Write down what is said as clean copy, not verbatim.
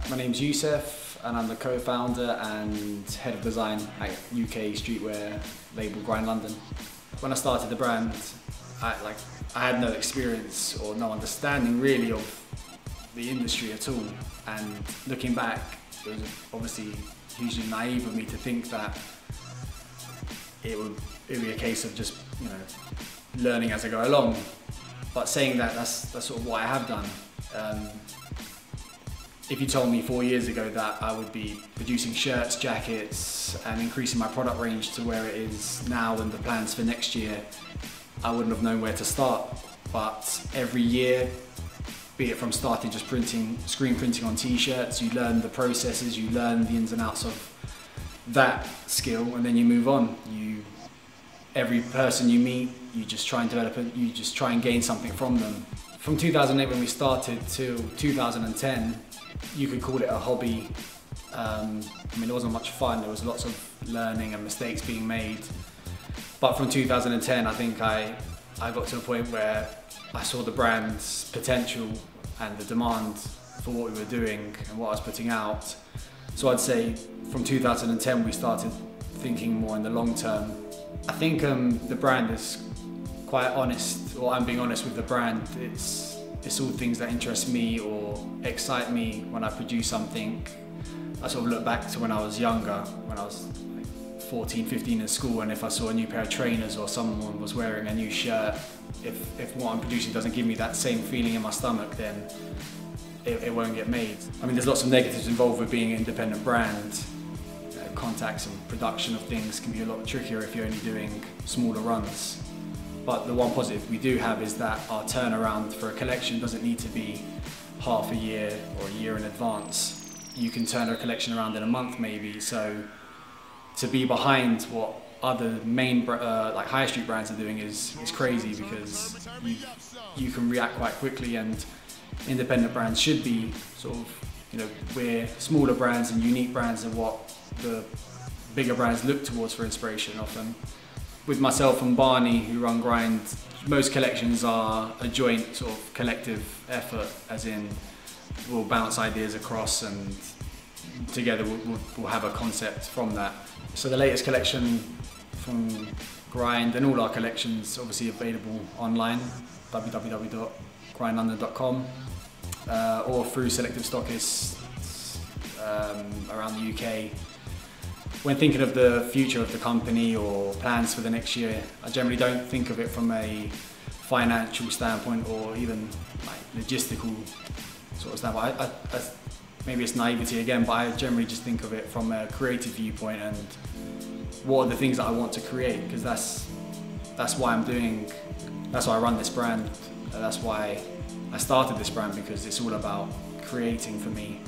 My name's Youssef and I'm the co-founder and head of design at UK streetwear label Grind London. When I started the brand, I had no experience or no understanding really of the industry at all, and looking back, it was obviously hugely naive of me to think that it would be a case of just, you know, learning as I go along. But saying that, that's sort of what I have done. If you told me 4 years ago that I would be producing shirts, jackets and increasing my product range to where it is now and the plans for next year, I wouldn't have known where to start. But every year, be it from starting just screen printing on t-shirts, you learn the processes, you learn the ins and outs of that skill, and then you move on. Every person you meet, you just try and develop it, you just try and gain something from them. From 2008 when we started till 2010, you could call it a hobby. I mean, it wasn't much fun, there was lots of learning and mistakes being made. But from 2010, I think I got to a point where I saw the brand's potential and the demand for what we were doing and what I was putting out. So I'd say from 2010 we started thinking more in the long term. I think the brand is quite honest, or I'm being honest with the brand. It's all things that interest me or excite me when I produce something. I sort of look back to when I was younger, when I was like 14, 15 in school, and if I saw a new pair of trainers or someone was wearing a new shirt, if what I'm producing doesn't give me that same feeling in my stomach, then it won't get made. I mean, there's lots of negatives involved with being an independent brand. Contacts and production of things can be a lot trickier if you're only doing smaller runs. But the one positive we do have is that our turnaround for a collection doesn't need to be half a year or a year in advance. You can turn a collection around in a month maybe, so to be behind what other main like high street brands are doing is crazy, because you can react quite quickly, and independent brands should be sort of, you know, we're smaller brands and unique brands are what the bigger brands look towards for inspiration often. With myself and Barney, who run Grind, most collections are a joint sort of collective effort, as in we'll bounce ideas across and together we'll have a concept from that. So the latest collection from Grind, and all our collections obviously available online, www.grindlondon.com, or through selective stockists around the UK. When thinking of the future of the company or plans for the next year, I generally don't think of it from a financial standpoint or even like logistical sort of standpoint. Maybe it's naivety again, but I generally just think of it from a creative viewpoint and what are the things that I want to create, because that's why I run this brand. That's why I started this brand, because it's all about creating for me.